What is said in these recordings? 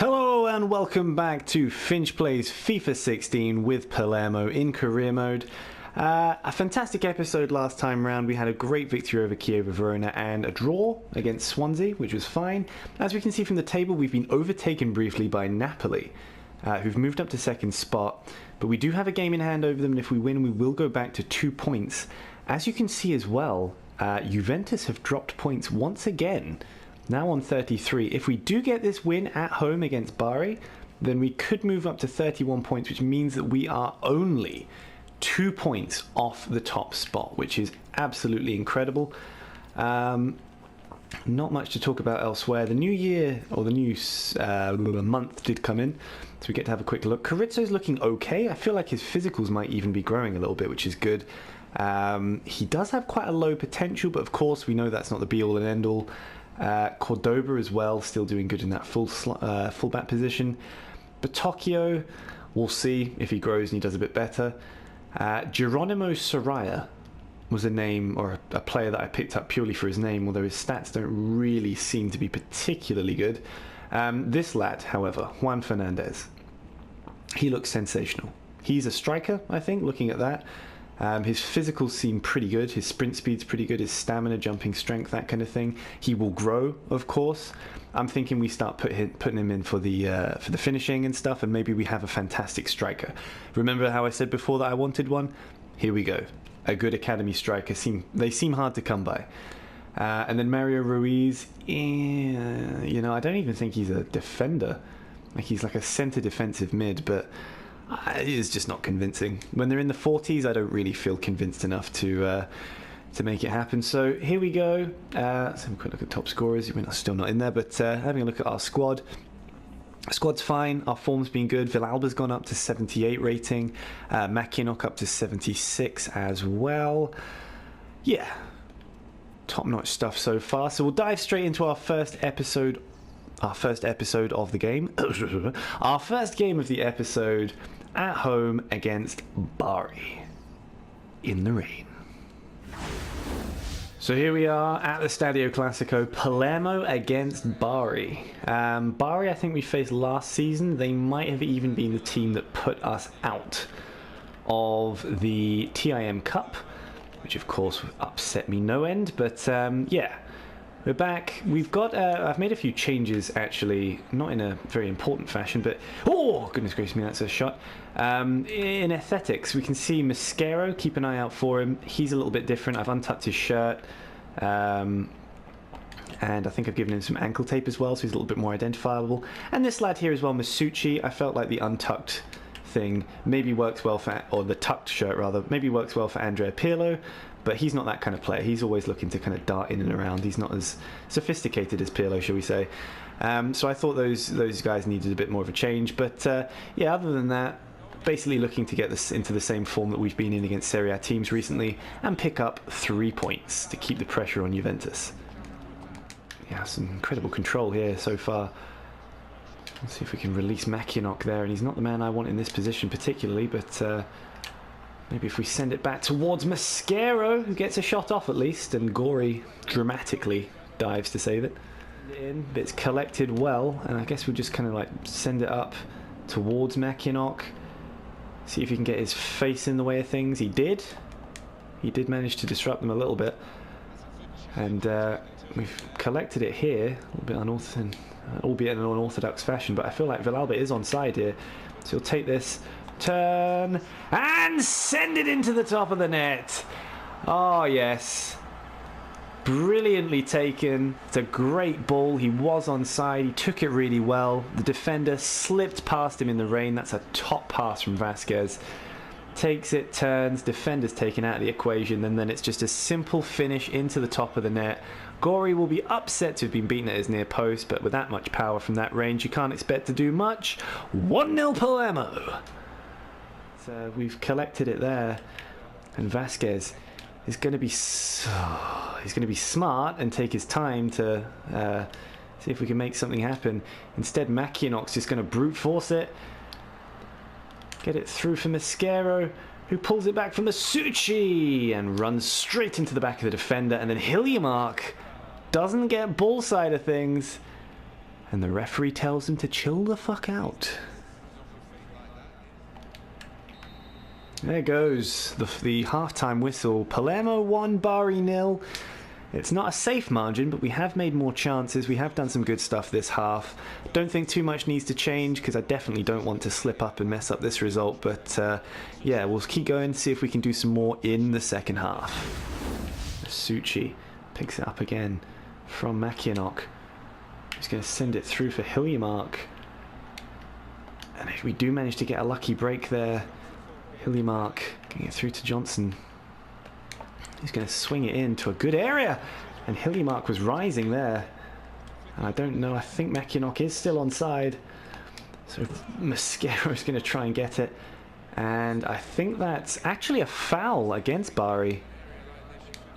Hello and welcome back to FinchPlays FIFA 16 with Palermo in career mode. A fantastic episode last time round. We had a great victory over Kiev Verona and a draw against Swansea, which was fine. As we can see from the table, we've been overtaken briefly by Napoli, who've moved up to second spot. But we do have a game in hand over them, and if we win, we will go back to 2 points. As you can see as well, Juventus have dropped points once again. Now on 33. If we do get this win at home against Bari, then we could move up to 31 points, which means that we are only 2 points off the top spot, which is absolutely incredible. Not much to talk about elsewhere. The new year, or the new month did come in, so we get to have a quick look. Carizzo's looking okay. I feel like his physicals might even be growing a little bit, which is good. He does have quite a low potential, but of course we know that's not the be-all and end-all. Cordoba as well, still doing good in that fullback position. Batocchio, we'll see if he grows and he does a bit better. Geronimo Soraya was a name, or a player that I picked up purely for his name, although his stats don't really seem to be particularly good. This lad, however, Juan Fernandez, he looks sensational. He's a striker, I think, looking at that. His physicals seem pretty good. His sprint speed's pretty good. His stamina, jumping strength, that kind of thing. He will grow, of course. I'm thinking we start putting him in for the finishing and stuff, and maybe we have a fantastic striker. Remember how I said before that I wanted one? Here we go. A good academy striker. They seem hard to come by. And then Mario Ruiz, I don't even think he's a defender. Like, he's like a centre defensive mid, but it is just not convincing. When they're in the 40s, I don't really feel convinced enough to make it happen. So here we go. Let's have a quick look at top scorers. We're still not in there, but having a look at our squad. Squad's fine. Our form's been good. Villalba's gone up to 78 rating. Mackinock up to 76 as well. Yeah, top-notch stuff so far. So we'll dive straight into our first episode. Our first episode of the game. Our first game of the episode at home against Bari in the rain. So here we are at the Stadio Classico, Palermo against Bari. Bari, I think we faced last season. They might have even been the team that put us out of the TIM Cup, which of course upset me no end. But yeah, we're back. We've got, I've made a few changes actually, not in a very important fashion, but, oh, goodness gracious me, that's a shot. In aesthetics, we can see Mascaro, keep an eye out for him. He's a little bit different. I've untucked his shirt, and I think I've given him some ankle tape as well, so he's a little bit more identifiable. And this lad here as well, Masucci, I felt like the untucked thing maybe works well for, or the tucked shirt rather, maybe works well for Andrea Pirlo. But he's not that kind of player. He's always looking to kind of dart in and around. He's not as sophisticated as Pirlo, shall we say. So I thought those guys needed a bit more of a change. But yeah, other than that, basically looking to get this into the same form that we've been in against Serie A teams recently and pick up 3 points to keep the pressure on Juventus. Yeah, some incredible control here so far. Let's see if we can release Mackinock there. And he's not the man I want in this position particularly, but maybe if we send it back towards Mascaro, who gets a shot off at least, and Gori dramatically dives to save it. But it's collected well, and I guess we'll just kind of like send it up towards Mackinock. See if he can get his face in the way of things. He did. He did manage to disrupt them a little bit. And we've collected it here, a little bit unorthodox, albeit in an unorthodox fashion, but I feel like Villalba is onside here. So he'll take this, turn and send it into the top of the net. Oh yes, brilliantly taken. It's a great ball. He was onside. He took it really well. The defender slipped past him in the rain. That's a top pass from Vasquez. Takes it, turns, defender's taken out of the equation, and then it's just a simple finish into the top of the net. Gori will be upset to have been beaten at his near post, but with that much power from that range, you can't expect to do much. 1-0 Palermo. So we've collected it there, and Vasquez is going to be he's going to be smart and take his time to see if we can make something happen. Instead, Mackinock's just going to brute force it, get it through for Mascaro, who pulls it back from Masucci and runs straight into the back of the defender, and then Hiljemark doesn't get ball side of things, And the referee tells him to chill the fuck out. There goes the half-time whistle. Palermo 1, Bari 0. It's not a safe margin, but we have made more chances. We have done some good stuff this half. Don't think too much needs to change, because I definitely don't want to slip up and mess up this result. But yeah, we'll keep going, see if we can do some more in the second half. Suchi picks it up again from Makianok. He's going to send it through for Hiljemark. And if we do manage to get a lucky break there, Hiljemark getting it through to Johnson. He's going to swing it into a good area. And Hiljemark was rising there. And I don't know, I think Makianok is still onside. So Mosquera is going to try and get it. And I think that's actually a foul against Bari.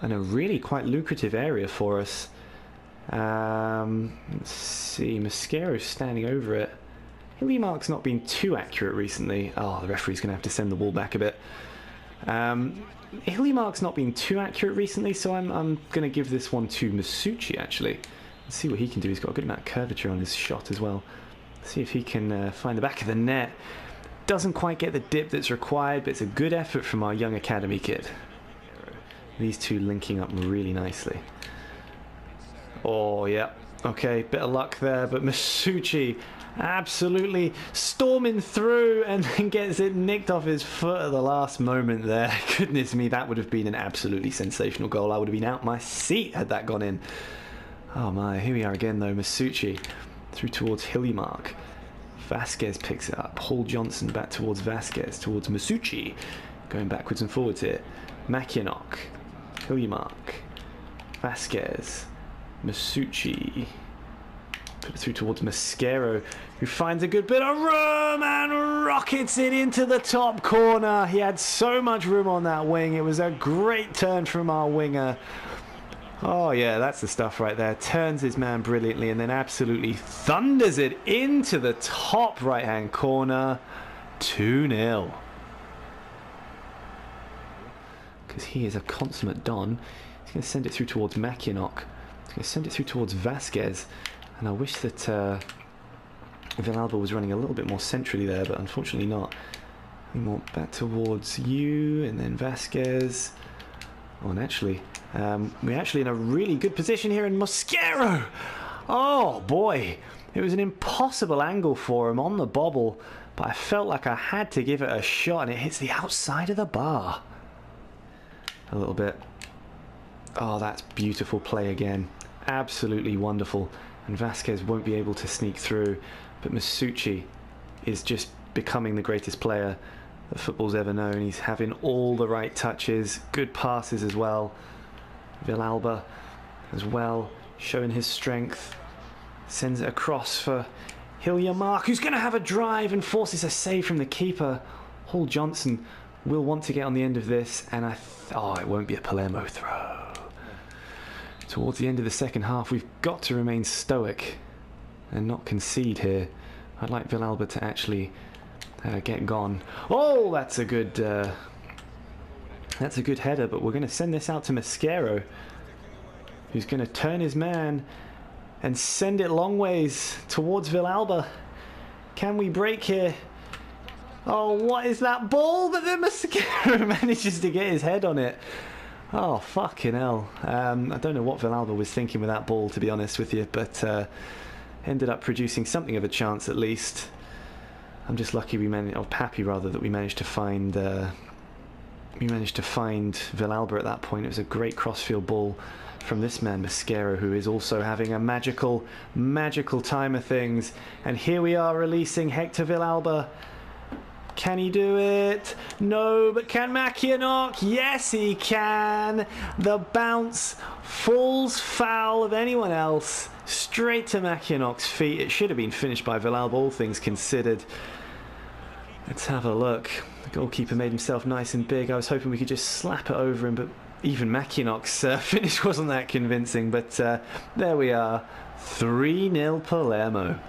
And a really quite lucrative area for us. Let's see, Mosquera's standing over it. Hiljemark's not been too accurate recently. Oh, the referee's going to have to send the ball back a bit. Hiljemark's not been too accurate recently, so I'm going to give this one to Masucci, actually. Let's see what he can do. He's got a good amount of curvature on his shot as well. Let's see if he can find the back of the net. Doesn't quite get the dip that's required, but it's a good effort from our young academy kid. These two linking up really nicely. Oh, yeah. Okay, bit of luck there, but Masucci absolutely storming through and then gets it nicked off his foot at the last moment there. Goodness me, that would have been an absolutely sensational goal. I would have been out my seat had that gone in. Oh my, here we are again though. Masucci through towards Hiljemark. Vasquez picks it up. Paul Johnson back towards Vasquez, towards Masucci. Going backwards and forwards here. Makianok, Hiljemark, Vasquez, Masucci. Put it through towards Mosquera, who finds a good bit of room and rockets it into the top corner. He had so much room on that wing. It was a great turn from our winger. Oh yeah, that's the stuff right there. Turns his man brilliantly and then absolutely thunders it into the top right-hand corner. 2-0. Because he is a consummate Don. He's going to send it through towards Makianok. He's going to send it through towards Vasquez. And I wish that Villalba was running a little bit more centrally there, but unfortunately not. More back towards you, and then Vasquez. Oh, and actually, we're actually in a really good position here in Mosquera. Oh, boy. It was an impossible angle for him on the bobble, but I felt like I had to give it a shot, and it hits the outside of the bar. A little bit. Oh, that's beautiful play again. Absolutely wonderful. And Vasquez won't be able to sneak through, but Masucci is just becoming the greatest player that football's ever known. He's having all the right touches, good passes as well. Villalba as well, showing his strength. Sends it across for Hiljemark, who's going to have a drive and forces a save from the keeper. Paul Johnson will want to get on the end of this, and oh, it won't be a Palermo throw. Towards the end of the second half, we've got to remain stoic and not concede here. I'd like Villalba to actually get gone. Oh, that's a good header, but we're going to send this out to Mosquera, who's going to turn his man and send it long ways towards Villalba. Can we break here? Oh, what is that ball? But then Mosquera manages to get his head on it. Oh, fucking hell. I don't know what Villalba was thinking with that ball, to be honest with you, but ended up producing something of a chance at least. I'm just lucky we managed, or happy rather, that we managed to find Villalba at that point. It was a great crossfield ball from this man, Mosquera, who is also having a magical time of things. And here we are releasing Hector Villalba. Can he do it? No, but can Makianok? Yes, he can. The bounce falls foul of anyone else. Straight to Makianok's feet. It should have been finished by Villalba, all things considered. Let's have a look. The goalkeeper made himself nice and big. I was hoping we could just slap it over him, but even Makianok's finish wasn't that convincing. But there we are. 3-0 Palermo.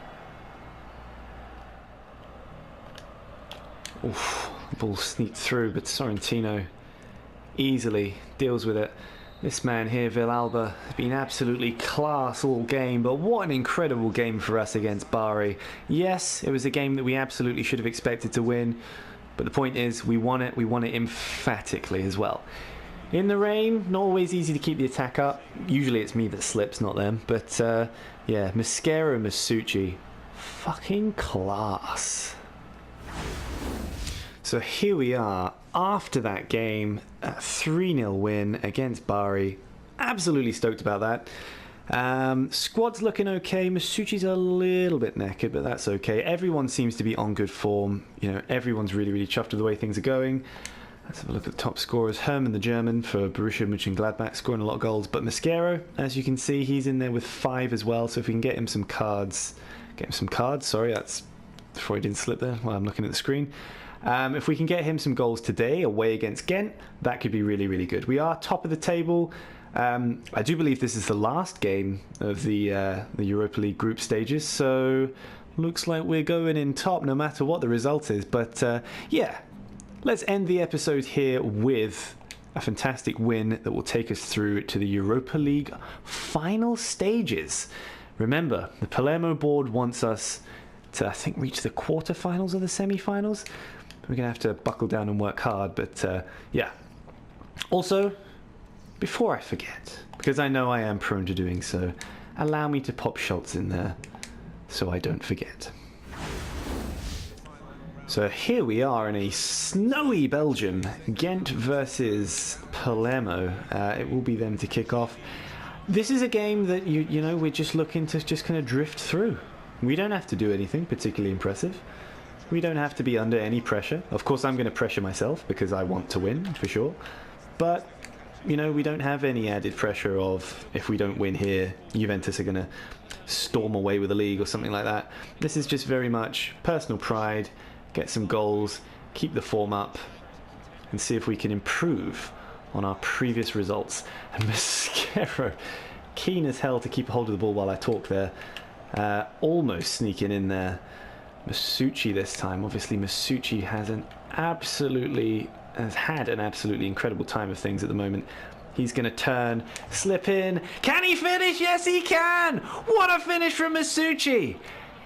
Oof, the ball sneaked through, but Sorrentino easily deals with it. This man here, Villalba, has been absolutely class all game, but what an incredible game for us against Bari. Yes, it was a game that we absolutely should have expected to win, but the point is we won it emphatically as well. In the rain, not always easy to keep the attack up. Usually it's me that slips, not them, but yeah, Mosquera and Masucci, fucking class. So here we are, after that game, a 3-0 win against Bari. Absolutely stoked about that. Squad's looking okay. Masucci's a little bit knackered, but that's okay. Everyone seems to be on good form. You know, everyone's really, really chuffed with the way things are going. Let's have a look at the top scorers. Herman, the German, for Borussia Mönchengladbach, scoring a lot of goals. But Mosquera, as you can see, he's in there with 5 as well. So if we can get him some cards... Sorry, that's... Before he didn't slip there while I'm looking at the screen. If we can get him some goals today away against Ghent, that could be really, really good. We are top of the table. I do believe this is the last game of the Europa League group stages, so looks like we're going in top no matter what the result is. But yeah, let's end the episode here with a fantastic win that will take us through to the Europa League final stages. Remember, the Palermo board wants us to, I think, reach the quarterfinals or the semi-finals. We're going to have to buckle down and work hard, but yeah. Also, before I forget, because I know I am prone to doing so, allow me to pop Schultz in there so I don't forget. So here we are in a snowy Belgium, Ghent versus Palermo. It will be them to kick off. This is a game that, you know, we're just looking to just kind of drift through. We don't have to do anything particularly impressive. We don't have to be under any pressure. Of course, I'm going to pressure myself because I want to win, for sure. But, you know, we don't have any added pressure of, if we don't win here, Juventus are going to storm away with the league or something like that. This is just very much personal pride, get some goals, keep the form up, and see if we can improve on our previous results. And Mosquera, keen as hell to keep a hold of the ball while I talk there. Almost sneaking in there. Masucci this time. Obviously Masucci has had an absolutely incredible time of things at the moment. He's going to turn, slip in. Can he finish? Yes, he can! What a finish from Masucci!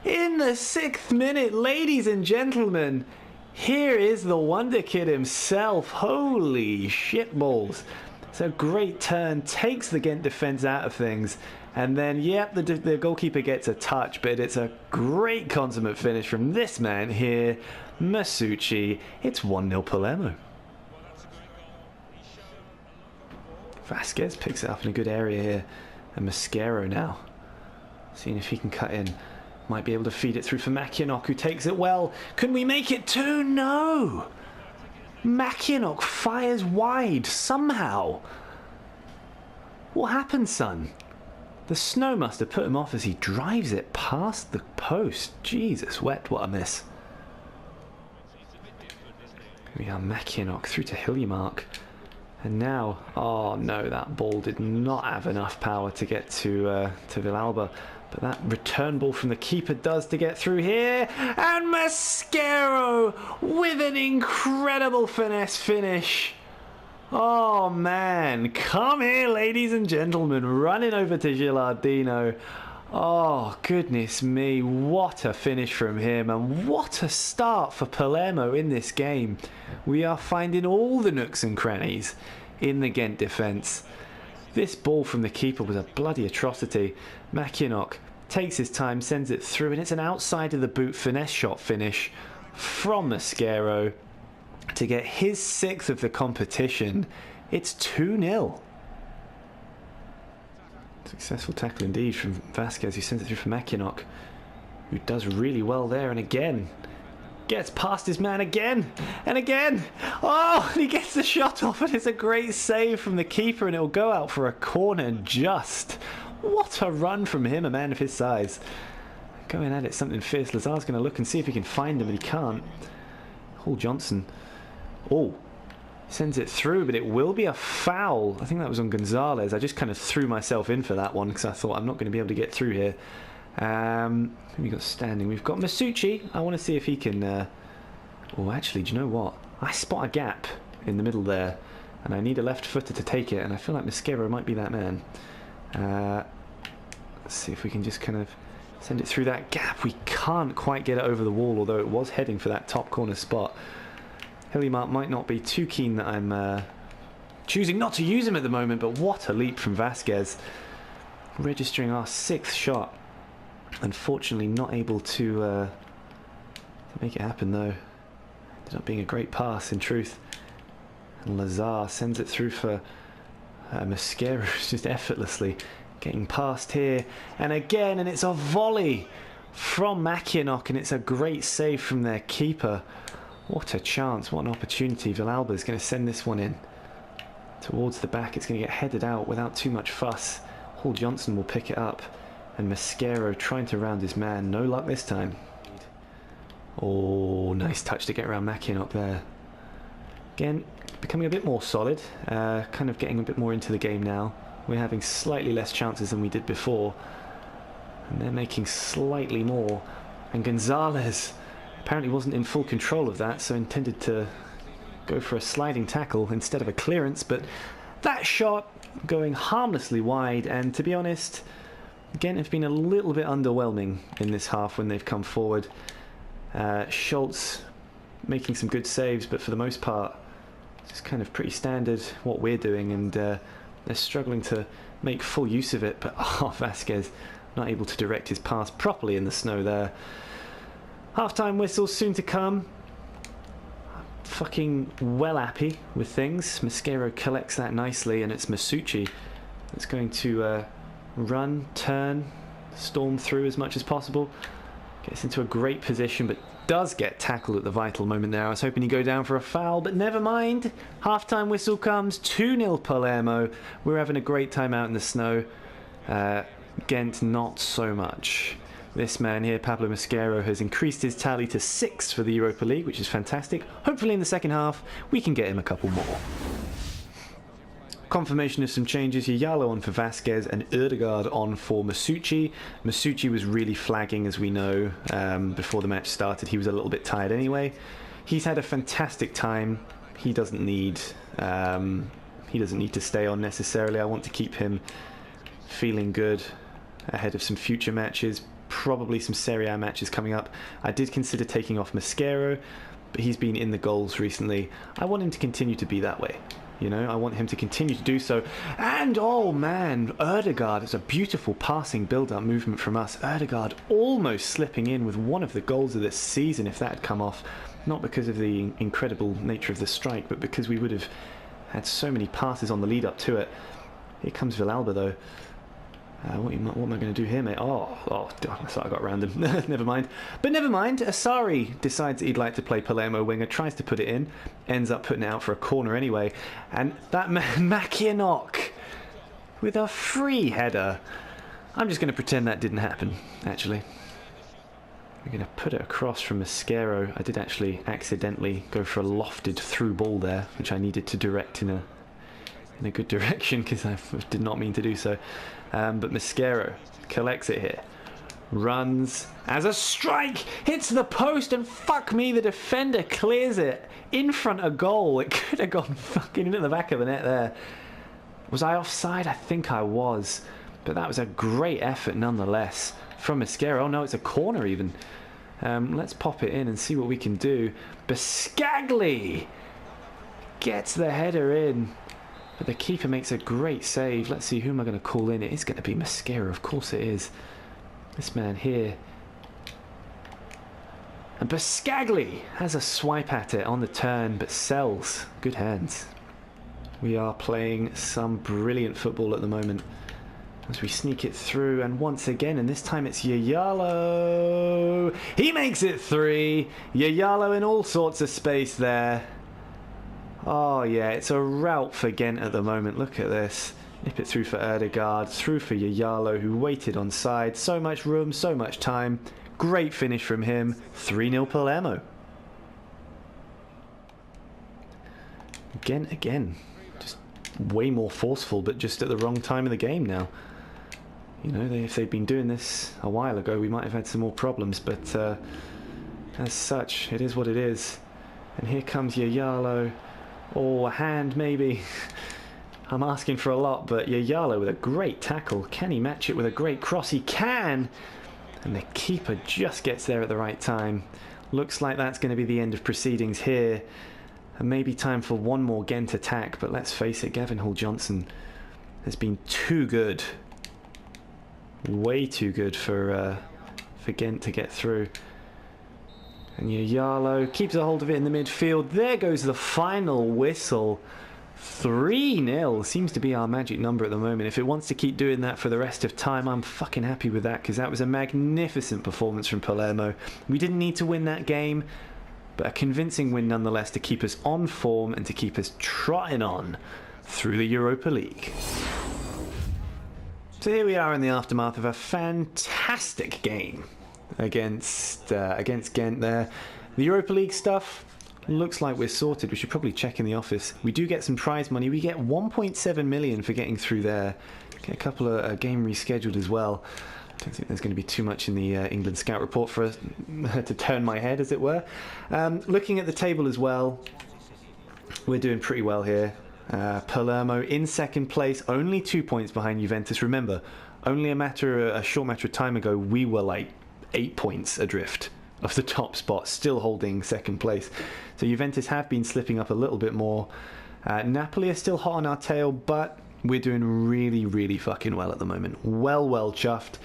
In the 6th minute, ladies and gentlemen, here is the Wonder Kid himself. Holy shitballs. It's a great turn, takes the Ghent defence out of things. And then, yep, the goalkeeper gets a touch, but it's a great consummate finish from this man here, Masucci. It's 1-0 Palermo. Vasquez picks it up in a good area here. And Mosquera now, seeing if he can cut in. Might be able to feed it through for Makianok, who takes it well. Can we make it 2? No! Makianok fires wide, somehow. What happened, son? The snow must have put him off as he drives it past the post. Jesus, wet, what a miss. Here we are, Makianok through to Hiljemark. And now, oh no, that ball did not have enough power to get to Villalba. But that return ball from the keeper does to get through here. And Mosquera with an incredible finesse finish. Oh man, come here ladies and gentlemen, running over to Gilardino. Oh goodness me, what a finish from him, and what a start for Palermo in this game. We are finding all the nooks and crannies in the Ghent defence. This ball from the keeper was a bloody atrocity. Makianok takes his time, sends it through, and it's an outside of the boot finesse shot finish from Mosquera to get his 6th of the competition. It's 2-0. Successful tackle indeed from Vasquez, who sends it through for Makianok, who does really well there, and again gets past his man again and again. Oh, and he gets the shot off, and it's a great save from the keeper, and it'll go out for a corner just. What a run from him, a man of his size. Going at it, something fierce. Lazar's going to look and see if he can find him, but he can't. Hall Johnson. Oh, sends it through, but it will be a foul. I think that was on Gonzalez. I just kind of threw myself in for that one because I thought I'm not going to be able to get through here. Who we got standing? We've got Masucci. I want to see if he can... Oh, actually, do you know what? I spot a gap in the middle there. And I need a left footer to take it, and I feel like Mosquera might be that man. Let's see if we can just kind of send it through that gap. We can't quite get it over the wall, although it was heading for that top corner spot. Hillimark might not be too keen that I'm choosing not to use him at the moment, but what a leap from Vasquez. Registering our 6th shot. Unfortunately not able to make it happen though. Ended up being a great pass in truth. And Lazar sends it through for Mosquera, just effortlessly getting past here. And again, and it's a volley from Makianok, and it's a great save from their keeper. What a chance, what an opportunity. Villalba is going to send this one in towards the back. It's going to get headed out without too much fuss. Hall Johnson will pick it up, and Mosquera trying to round his man. No luck this time. Oh, nice touch to get around Makianok there. Again, becoming a bit more solid, kind of getting a bit more into the game now. We're having slightly less chances than we did before, and they're making slightly more. And Gonzalez apparently wasn't in full control of that, so intended to go for a sliding tackle instead of a clearance, but that shot going harmlessly wide. And to be honest, again, it's been a little bit underwhelming in this half when they've come forward. Schultz making some good saves, but for the most part it's kind of pretty standard what we're doing, and they're struggling to make full use of it. But Vasquez not able to direct his pass properly in the snow there. Half-time whistle soon to come. Fucking well happy with things. Mosquera collects that nicely, and it's Masucci that's going to run, turn, storm through as much as possible. Gets into a great position, but does get tackled at the vital moment there. I was hoping he'd go down for a foul, but never mind. Half-time whistle comes, 2-0 Palermo. We're having a great time out in the snow. Ghent, not so much. This man here, Pablo Mosquera, has increased his tally to 6 for the Europa League, which is fantastic. Hopefully in the second half, we can get him a couple more. Confirmation of some changes. Yayalo on for Vasquez and Ødegaard on for Masucci. Masucci was really flagging, as we know, before the match started. He was a little bit tired anyway. He's had a fantastic time. He doesn't need to stay on necessarily. I want to keep him feeling good ahead of some future matches, probably some Serie A matches coming up. I did consider taking off Mosquera, but he's been in the goals recently. I want him to continue to be that way. You know, I want him to continue to do so. And, oh man, Ødegaard, it's a beautiful passing build-up movement from us. Ødegaard almost slipping in with one of the goals of this season if that had come off. Not because of the incredible nature of the strike, but because we would have had so many passes on the lead-up to it. Here comes Villalba, though. What am I going to do here, mate? Oh, I thought I got random. Never mind. But never mind. Asari decides that he'd like to play Palermo winger, tries to put it in, ends up putting it out for a corner anyway. And that Makianok with a free header. I'm just going to pretend that didn't happen, actually. We're going to put it across from Mosquera. I did actually accidentally go for a lofted through ball there, which I needed to direct in a good direction, because I did not mean to do so. But Mosquera collects it here, runs as a strike, hits the post, and fuck me, the defender clears it in front of goal. It could have gone fucking into the back of the net there. Was I offside? I think I was, but that was a great effort nonetheless from Mosquera. Oh no, it's a corner even. Let's pop it in and see what we can do. Biscagli gets the header in, but the keeper makes a great save. Let's see, who am I going to call in? It is going to be Mosquera, of course it is. This man here. And Biscagli has a swipe at it on the turn, but sells. Good hands. We are playing some brilliant football at the moment as we sneak it through, and once again, and this time it's Yayalo. He makes it 3. Yayalo in all sorts of space there. Oh yeah, it's a rout for Ghent at the moment. Look at this. Nip it through for Ødegaard, through for Yayalo, who waited on side. So much room, so much time. Great finish from him. 3-0 Palermo. Again. Just way more forceful, but just at the wrong time of the game now. You know, if they'd been doing this a while ago, we might have had some more problems, but as such, it is what it is. And here comes Yayalo. Or a hand, maybe. I'm asking for a lot, but Yayalo with a great tackle. Can he match it with a great cross? He can! And the keeper just gets there at the right time. Looks like that's going to be the end of proceedings here. And maybe time for one more Ghent attack, but let's face it, Gavin Hall-Johnson has been too good. Way too good for Ghent to get through. And Yayalo keeps a hold of it in the midfield. There goes the final whistle. 3-0 seems to be our magic number at the moment. If it wants to keep doing that for the rest of time, I'm fucking happy with that, because that was a magnificent performance from Palermo. We didn't need to win that game, but a convincing win nonetheless to keep us on form and to keep us trotting on through the Europa League. So here we are in the aftermath of a fantastic game against Ghent there. The Europa League stuff looks like we're sorted. We should probably check in the office. We do get some prize money. We get 1.7 million for getting through there. Get a couple of game rescheduled as well. Don't think there's going to be too much in the England scout report for us to turn my head, as it were. Looking at the table as well, we're doing pretty well here. Palermo in second place, only 2 points behind Juventus. Remember, only a short matter of time ago, we were like 8 points adrift of the top spot, still holding second place. So Juventus have been slipping up a little bit more. Napoli are still hot on our tail, but we're doing really, really fucking well at the moment. Well chuffed.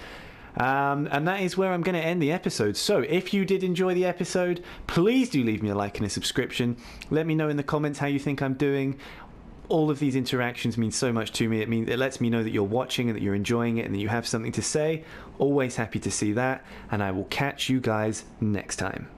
And that is where I'm going to end the episode. So if you did enjoy the episode, please do leave me a like and a subscription. Let me know in the comments how you think I'm doing. All of these interactions mean so much to me. It lets me know that you're watching and that you're enjoying it and that you have something to say. Always happy to see that, and I will catch you guys next time.